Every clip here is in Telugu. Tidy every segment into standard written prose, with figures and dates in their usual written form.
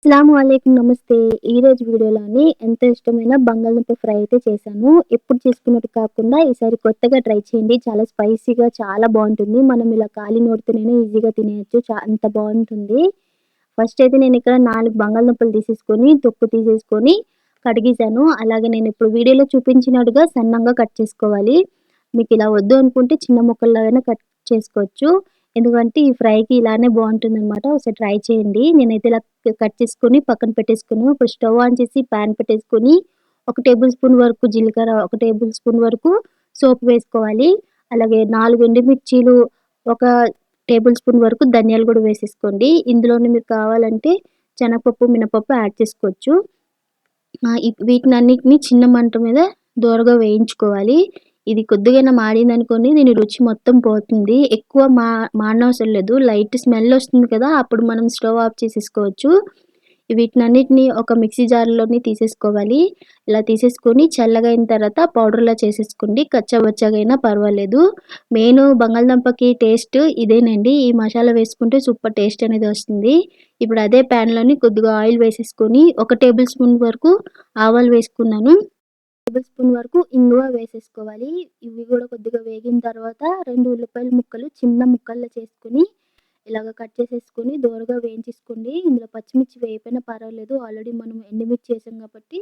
అస్సలాముఅలైకుం నమస్తే. ఈరోజు వీడియోలోని ఎంతో ఇష్టమైన బంగాళదుంప ఫ్రై అయితే చేశాను. ఎప్పుడు చేసుకున్నట్టు కాకుండా ఈసారి కొత్తగా ట్రై చేయండి. చాలా స్పైసీగా చాలా బావుంటుంది. మనం ఇలా ఖాళీ నోటితోనైనా ఈజీగా తినేయొచ్చు. అంత బావుంటుంది. ఫస్ట్ అయితే నేను ఇక్కడ 4 బంగాళదుంపలు తీసేసుకొని, తొక్కు తీసేసుకొని కడిగేసాను. అలాగే నేను ఇప్పుడు వీడియోలో చూపించినట్టుగా సన్నంగా కట్ చేసుకోవాలి. మీకు ఇలా వద్దు అనుకుంటే చిన్న ముక్కల్లాగైనా కట్ చేసుకోవచ్చు. ఎందుకంటే ఈ ఫ్రైకి ఇలానే బావుంటుందనమాట. ఒకసారి ట్రై చేయండి. నేనైతే ఇలా కట్ చేసుకొని పక్కన పెట్టేసుకొని, ఇప్పుడు స్టవ్ ఆన్ చేసి పాన్ పెట్టేసుకొని, 1 టేబుల్ స్పూన్ వరకు జీలకర్ర, 1 టేబుల్ స్పూన్ వరకు సోపు వేసుకోవాలి. అలాగే 4 ఎండుమిర్చీలు, 1 టేబుల్ స్పూన్ వరకు ధనియాలు కూడా వేసేసుకోండి. ఇందులోనే మీకు కావాలంటే శనగపప్పు, మినపప్పు యాడ్ చేసుకోవచ్చు. వీటినన్నిటిని చిన్న మంట మీద దోరగా వేయించుకోవాలి. ఇది కొద్దిగైనా మాడిందనుకోండి దీని రుచి మొత్తం పోతుంది. ఎక్కువ మాడనవసరం లేదు. లైట్ స్మెల్ వస్తుంది కదా! అప్పుడు మనం స్టవ్ ఆఫ్ చేసేసుకోవచ్చు. వీటినన్నిటిని ఒక మిక్సీ జార్‌లోని తీసేసుకోవాలి. ఇలా తీసేసుకొని చల్లగా అయిన తర్వాత పౌడర్‌లా చేసేసుకోండి. కచ్చాపచ్చాగా అయినా పర్వాలేదు. మెయిను బంగాళదుంపకి టేస్ట్ ఇదేనండి. ఈ మసాలా వేసుకుంటే సూపర్ టేస్ట్ అనేది వస్తుంది. ఇప్పుడు అదే ప్యాన్‌లోని కొద్దిగా ఆయిల్ వేసేసుకొని, 1 టేబుల్ స్పూన్ వరకు ఆవాలు వేసుకున్నాను. టేబుల్ స్పూన్ వరకు ఇంగువ వేసేసుకోవాలి. ఇవి కూడా కొద్దిగా వేగిన తర్వాత 2 ఉల్లిపాయల ముక్కలు చిన్న ముక్కల్లా చేసుకొని, ఇలాగ కట్ చేసేసుకొని దోరగా వేయించేసుకోండి. ఇందులో పచ్చిమిర్చి వేయకపోయినా పర్వాలేదు. ఆల్రెడీ మనం ఎండుమిర్చి వేసాం కాబట్టి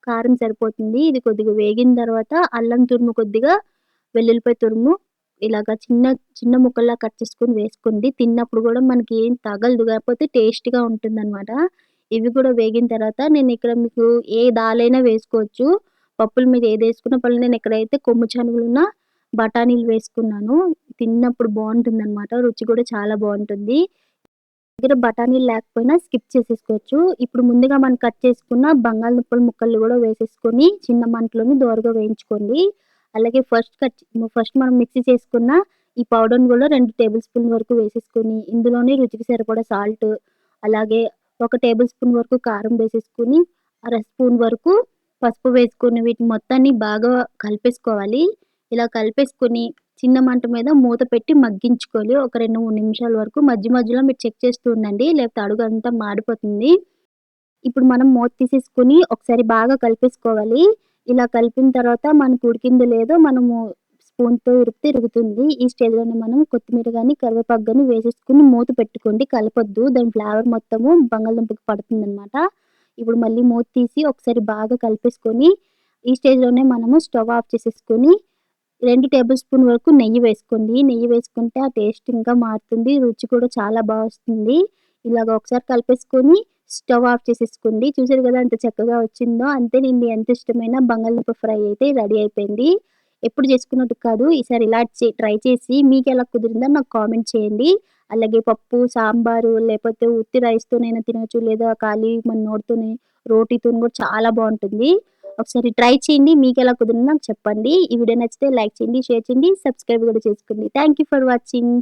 కారం సరిపోతుంది. ఇది కొద్దిగా వేగిన తర్వాత అల్లం తురుము కొద్దిగా, వెల్లుల్లిపాయ తురుము ఇలాగ చిన్న చిన్న ముక్కల్లా కట్ చేసుకొని వేసుకోండి. తిన్నప్పుడు కూడా మనకి ఏం తగలదు. కాకపోతే టేస్ట్‌గా ఉంటుందనమాట. ఇవి కూడా వేగిన తర్వాత నేను ఇక్కడ మీకు ఏ దాలైనా వేసుకోవచ్చు. పప్పుల మీద ఏదేసుకున్నా పర్లేదు. నేను ఇక్కడైతే కొమ్ము శనగలున్న బఠానీలు వేసుకున్నాను. తిన్నప్పుడు బావుంటుందనమాట. రుచి కూడా చాలా బావుంటుంది. దగ్గర బఠానీలు లేకపోయినా స్కిప్ చేసేసుకోవచ్చు. ఇప్పుడు ముందుగా మనం కట్ చేసుకున్న బంగాళదుంపల ముక్కలు కూడా వేసేసుకొని చిన్న మంటలోని దోరగా వేయించుకోండి. అలాగే ఫస్ట్ మనం మిక్సీ చేసుకున్న ఈ పౌడర్‌ని కూడా 2 టేబుల్ స్పూన్ వరకు వేసేసుకొని, ఇందులోనే రుచికి సరిపడా సాల్ట్, అలాగే 1 టేబుల్ స్పూన్ వరకు కారం వేసేసుకొని, అర స్పూన్ వరకు పసుపు వేసుకొని వీటిని మొత్తాన్ని బాగా కలిపేసుకోవాలి. ఇలా కలిపేసుకొని చిన్న మంట మీద మూత పెట్టి మగ్గించుకోవాలి. ఒక 2, 3 నిమిషాల వరకు మధ్య మధ్యలో మీరు చెక్ చేస్తూ ఉండండి. లేకపోతే అడుగంతా మాడిపోతుంది. ఇప్పుడు మనం మూత తీసేసుకొని ఒకసారి బాగా కలిపేసుకోవాలి. ఇలా కలిపిన తర్వాత మనకు ఉడికిందో లేదో మనము స్పూన్‌తో ఇరిపితే ఇరుగుతుంది. ఈ స్టేజ్‌లోనే మనం కొత్తిమీర గాని, కరివేపాకు గాని వేసేసుకొని మూత పెట్టుకోండి. కలపొద్దు. దాని ఫ్లేవర్ మొత్తము బంగాళదుంపకి పడుతుందనమాట. ఇప్పుడు మళ్ళీ మూత తీసి ఒకసారి బాగా కలిపేసుకొని, ఈ స్టేజ్‌లోనే మనము స్టవ్ ఆఫ్ చేసేసుకొని 2 టేబుల్ స్పూన్ వరకు నెయ్యి వేసుకోండి. నెయ్యి వేసుకుంటే ఆ టేస్ట్ ఇంకా మారుతుంది. రుచి కూడా చాలా బా వస్తుంది. ఇలాగ ఒకసారి కలిపేసుకొని స్టవ్ ఆఫ్ చేసేసుకోండి. చూసారు కదా ఎంత చక్కగా వచ్చిందో. అంతేనండి, ఎంత ఇష్టమైన బంగాళదుంప ఫ్రై అయితే రెడీ అయిపోయింది. ఎప్పుడు చేసుకున్నట్టు కాదు. ఈసారి ఇలా ట్రై చేసి మీకెలా కుదిరిందో నాకు కామెంట్ చేయండి. అలాగే పప్పు, సాంబారు లేకపోతే ఉత్తి రైస్‌తోనైనా తినొచ్చు. లేదా ఖాళీ మన నోటితోని రోటీతోని కూడా చాలా బావుంటుంది. ఒకసారి ట్రై చేయండి. మీకెలా కుదిరిందో నాకు చెప్పండి. ఈ వీడియో నచ్చితే లైక్ చేయండి, షేర్ చేయండి, సబ్స్క్రైబ్ కూడా చేసుకోండి. Thank you for watching.